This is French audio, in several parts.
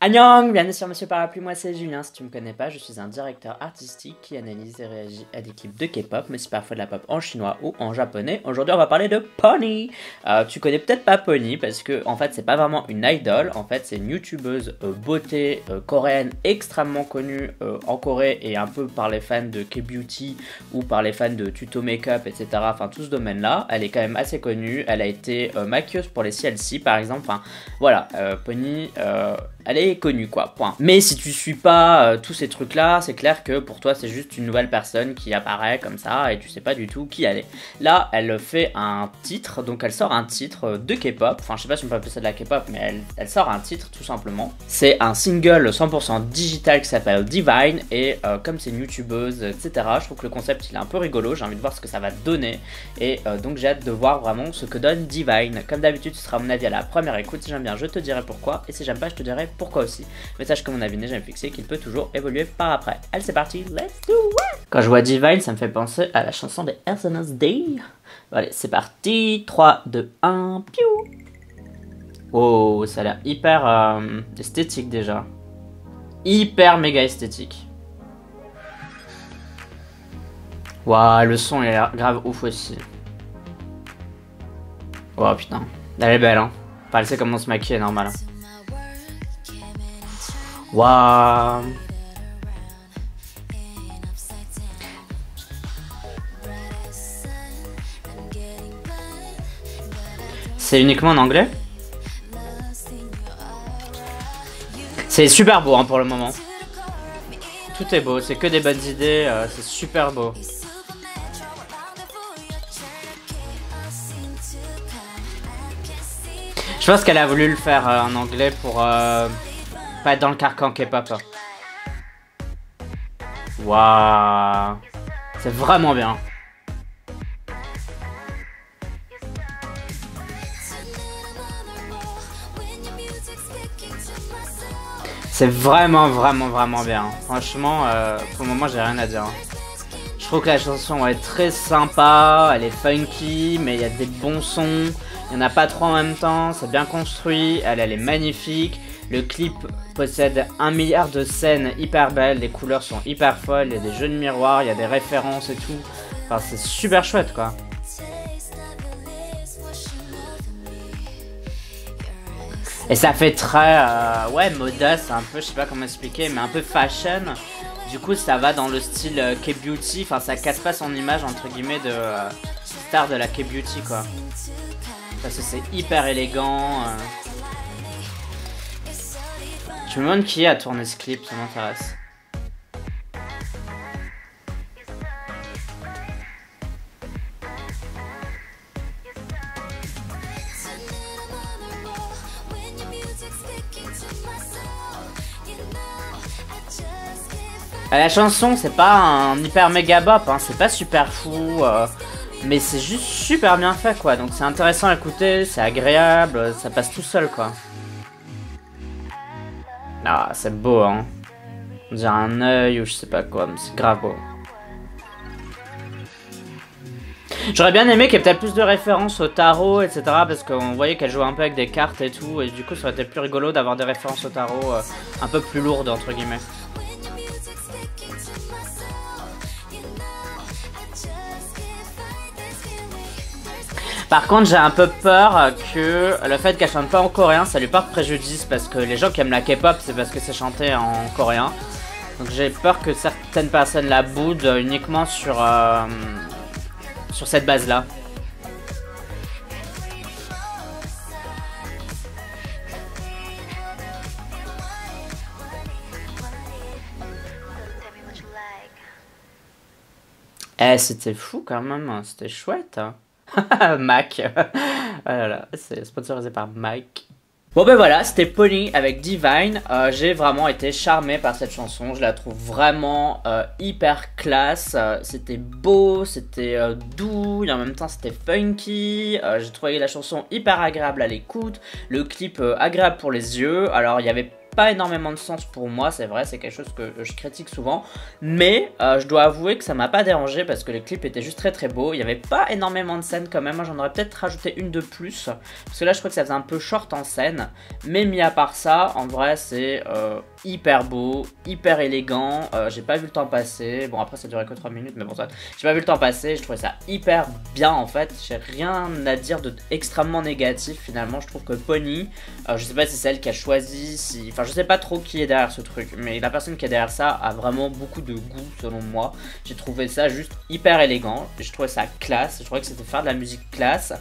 Annyeong, bienvenue sur Monsieur Parapluie, moi c'est Julien, si tu me connais pas, je suis un directeur artistique qui analyse et réagit à des clips de K-pop, mais c'est parfois de la pop en chinois ou en japonais. Aujourd'hui on va parler de Pony. Tu connais peut-être pas Pony parce que en fait c'est pas vraiment une idol, en fait c'est une youtubeuse beauté coréenne extrêmement connue en Corée et un peu par les fans de K-beauty ou par les fans de tuto make-up, etc. Enfin tout ce domaine là, elle est quand même assez connue, elle a été maquilleuse pour les CLC par exemple, enfin voilà, Pony... elle est connue quoi, point. Mais si tu suis pas tous ces trucs là, c'est clair que pour toi c'est juste une nouvelle personne qui apparaît comme ça et tu sais pas du tout qui elle est. Là elle fait un titre, donc elle sort un titre de K-pop, enfin je sais pas si on peut appeler ça de la K-pop mais elle sort un titre tout simplement. C'est un single 100% digital qui s'appelle Divine et comme c'est une youtubeuse etc, je trouve que le concept il est un peu rigolo, j'ai envie de voir ce que ça va donner et donc j'ai hâte de voir vraiment ce que donne Divine. Comme d'habitude ce sera mon avis à la première écoute, si j'aime bien je te dirai pourquoi et si j'aime pas je te dirai pourquoi aussi. Mais sache que mon avis n'est jamais fixé, qu'il peut toujours évoluer par après. Allez c'est parti, let's do it. Quand je vois Divine ça me fait penser à la chanson des SNSD. Allez c'est parti, 3, 2, 1, piou. Oh ça a l'air hyper esthétique déjà. Hyper méga esthétique. Waouh le son il a l'air grave ouf aussi. Oh putain, elle est belle hein. Enfin elle sait comment se maquiller normal. Waouh. C'est uniquement en anglais? C'est super beau hein, pour le moment. Tout est beau, c'est que des bonnes idées, c'est super beau. Je pense qu'elle a voulu le faire en anglais pour pas être dans le carcan K-pop. Waouh, c'est vraiment bien. C'est vraiment bien. Franchement, pour le moment, j'ai rien à dire. Je trouve que la chanson est très sympa, elle est funky, mais il y a des bons sons. Il n'y en a pas trop en même temps, c'est bien construit, elle est magnifique. Le clip possède 1 milliard de scènes hyper belles, les couleurs sont hyper folles, il y a des jeux de miroirs, il y a des références et tout. Enfin, c'est super chouette quoi. Et ça fait très, ouais, modasse, un peu, je sais pas comment expliquer, mais un peu fashion. Du coup, ça va dans le style K-beauty, enfin, ça casse pas son image, entre guillemets, de star de la K-beauty, quoi. Parce que c'est hyper élégant. Je me demande qui a tourné ce clip, ça m'intéresse. La chanson c'est pas un hyper méga bop, hein, c'est pas super fou, mais c'est juste super bien fait quoi, donc c'est intéressant à écouter, c'est agréable, ça passe tout seul quoi. Ah c'est beau hein, on dirait un œil ou je sais pas quoi, mais c'est grave beau. J'aurais bien aimé qu'il y ait peut-être plus de références au tarot, etc. Parce qu'on voyait qu'elle jouait un peu avec des cartes et tout. Et du coup, ça aurait été plus rigolo d'avoir des références au tarot un peu plus lourdes, entre guillemets. Par contre, j'ai un peu peur que le fait qu'elle chante pas en coréen, ça lui porte préjudice. Parce que les gens qui aiment la K-pop, c'est parce que c'est chanté en coréen. Donc j'ai peur que certaines personnes la boudent uniquement sur cette base-là. Eh, c'était fou quand même, c'était chouette. Mac. Voilà, c'est sponsorisé par Mike. Bon ben voilà, c'était Pony avec Divine. J'ai vraiment été charmé par cette chanson. Je la trouve vraiment hyper classe. C'était beau, c'était doux et en même temps c'était funky. J'ai trouvé la chanson hyper agréable à l'écoute. Le clip agréable pour les yeux. Alors il y avait pas énormément de sens pour moi, c'est vrai, c'est quelque chose que je critique souvent. Mais je dois avouer que ça m'a pas dérangé parce que les clips étaient juste très très beaux. Il n'y avait pas énormément de scènes quand même, moi j'en aurais peut-être rajouté une de plus. Parce que là je crois que ça faisait un peu short en scène. Mais mis à part ça, en vrai c'est hyper beau, hyper élégant. J'ai pas vu le temps passer. Bon après ça durait que 3 minutes, mais bon ça, j'ai pas vu le temps passer. Je trouvais ça hyper bien en fait. J'ai rien à dire de extrêmement négatif finalement. Je trouve que Pony, je sais pas si c'est elle qui a choisi, enfin je sais pas trop qui est derrière ce truc, mais la personne qui est derrière ça a vraiment beaucoup de goût selon moi. J'ai trouvé ça juste hyper élégant, je trouvais ça classe, je trouvais que c'était faire de la musique classe.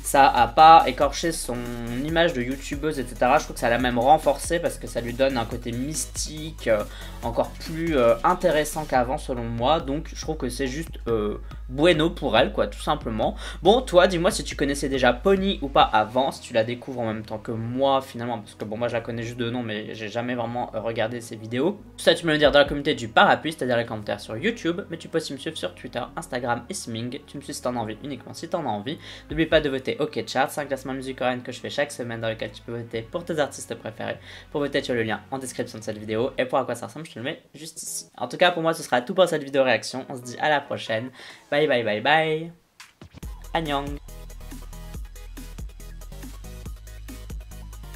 Ça a pas écorché son image de youtubeuse, etc. Je trouve que ça l'a même renforcé parce que ça lui donne un côté mystique, encore plus intéressant qu'avant selon moi. Donc je trouve que c'est juste bueno pour elle, quoi, tout simplement. Bon, toi, dis-moi si tu connaissais déjà Pony ou pas avant, si tu la découvres en même temps que moi finalement, parce que bon, moi je la connais juste de nom, mais j'ai jamais vraiment regardé ses vidéos. Tout ça, tu me le dire dans la communauté du parapluie, c'est-à-dire les commentaires sur YouTube, mais tu peux aussi me suivre sur Twitter, Instagram et Sming. Tu me suis si t'en as envie, uniquement si t'en as envie. N'oublie pas de voter OK Chart, c'est un classement musique coréenne que je fais chaque semaine dans lequel tu peux voter pour tes artistes préférés. Pour voter, tu as le lien en description de cette vidéo et pour à quoi ça ressemble, je te le mets juste ici. En tout cas, pour moi, ce sera tout pour cette vidéo réaction. On se dit à la prochaine. Bye bye bye bye. Annyeong.